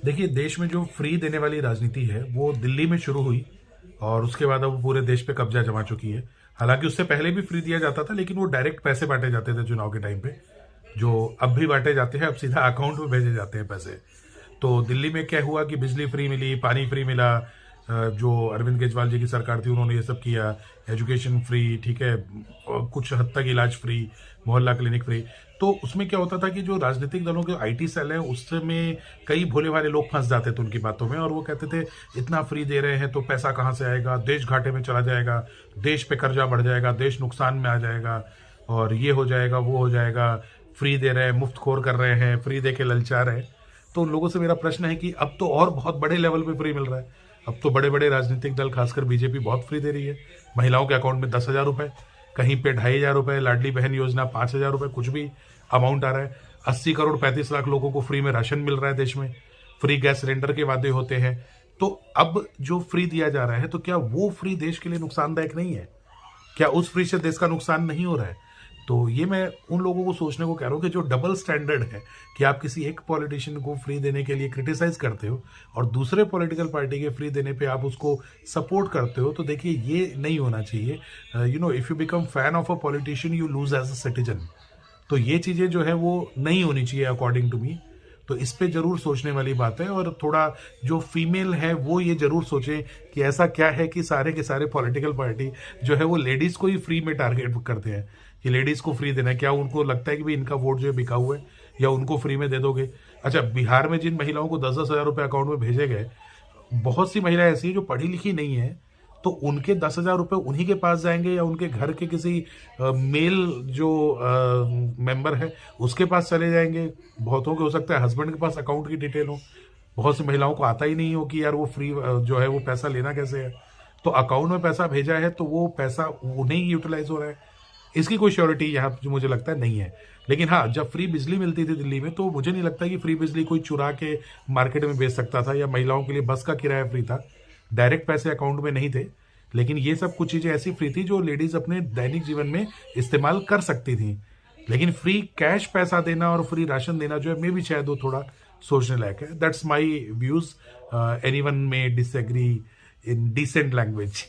देखिए, देश में जो फ्री देने वाली राजनीति है वो दिल्ली में शुरू हुई और उसके बाद अब वो पूरे देश पे कब्जा जमा चुकी है। हालांकि उससे पहले भी फ्री दिया जाता था, लेकिन वो डायरेक्ट पैसे बांटे जाते थे चुनाव के टाइम पे, जो अब भी बांटे जाते हैं। अब सीधा अकाउंट में भेजे जाते हैं पैसे। तो दिल्ली में क्या हुआ कि बिजली फ्री मिली, पानी फ्री मिला। जो अरविंद केजरीवाल जी की सरकार थी उन्होंने ये सब किया। एजुकेशन फ्री, ठीक है, और कुछ हद तक इलाज फ्री, मोहल्ला क्लिनिक फ्री। तो उसमें क्या होता था कि जो राजनीतिक दलों के आईटी सेल हैं उसमें कई भोले भाले लोग फंस जाते थे उनकी बातों में, और वो कहते थे इतना फ्री दे रहे हैं तो पैसा कहाँ से आएगा, देश घाटे में चला जाएगा, देश पे कर्जा बढ़ जाएगा, देश नुकसान में आ जाएगा, और ये हो जाएगा वो हो जाएगा, फ्री दे रहे हैं, मुफ्त खोर कर रहे हैं, फ्री दे के ललचा रहे हैं। तो उन लोगों से मेरा प्रश्न है कि अब तो और बहुत बड़े लेवल पे फ्री मिल रहा है। अब तो बड़े बड़े राजनीतिक दल, खासकर बीजेपी, बहुत फ्री दे रही है। महिलाओं के अकाउंट में 10,000 रुपए, कहीं पे 2,500 रुपए, लाडली बहन योजना 5,000 रुपए, कुछ भी अमाउंट आ रहा है। 80 करोड़ 35 लाख लोगों को फ्री में राशन मिल रहा है देश में। फ्री गैस सिलेंडर के वादे होते हैं। तो अब जो फ्री दिया जा रहा है, तो क्या वो फ्री देश के लिए नुकसानदायक नहीं है? क्या उस फ्री से देश का नुकसान नहीं हो रहा है? तो ये मैं उन लोगों को सोचने को कह रहा हूँ कि जो डबल स्टैंडर्ड है कि आप किसी एक पॉलिटिशियन को फ्री देने के लिए क्रिटिसाइज करते हो और दूसरे पॉलिटिकल पार्टी के फ्री देने पे आप उसको सपोर्ट करते हो, तो देखिए ये नहीं होना चाहिए। If you become fan of a politician you lose as a citizen. तो ये चीजें जो है वो नहीं होनी चाहिए अकॉर्डिंग टू मी। तो इस पे जरूर सोचने वाली बात है। और थोड़ा जो फीमेल है वो ये जरूर सोचे कि ऐसा क्या है कि सारे के सारे पॉलिटिकल पार्टी जो है वो लेडीज को ही फ्री में टारगेट करते हैं कि लेडीज को फ्री देना है। क्या उनको लगता है कि भाई इनका वोट जो है बिका हुआ है, या उनको फ्री में दे दोगे? अच्छा, बिहार में जिन महिलाओं को 10,000 रुपए अकाउंट में भेजे गए, बहुत सी महिलाएं ऐसी हैं जो पढ़ी लिखी नहीं है, तो उनके 10,000 रुपए उन्हीं के पास जाएंगे या उनके घर के किसी मेल जो मेंबर है उसके पास चले जाएंगे। बहुतों के हो सकता है हस्बैंड के पास अकाउंट की डिटेल हो। बहुत सी महिलाओं को आता ही नहीं हो कि यार वो फ्री जो है वो पैसा लेना कैसे है। तो अकाउंट में पैसा भेजा है तो वो पैसा उन्हें ही यूटिलाइज हो रहा है। इसकी कोई श्योरिटी यहाँ जो मुझे लगता है नहीं है। लेकिन हाँ, जब फ्री बिजली मिलती थी दिल्ली में, तो मुझे नहीं लगता कि फ्री बिजली कोई चुरा के मार्केट में बेच सकता था, या महिलाओं के लिए बस का किराया फ्री था। डायरेक्ट पैसे अकाउंट में नहीं थे। लेकिन ये सब कुछ चीजें ऐसी फ्री थी जो लेडीज अपने दैनिक जीवन में इस्तेमाल कर सकती थी। लेकिन फ्री कैश पैसा देना और फ्री राशन देना जो है, मे भी शायद वो थोड़ा सोचने लायक है। That's my views. Anyone may disagree in decent language.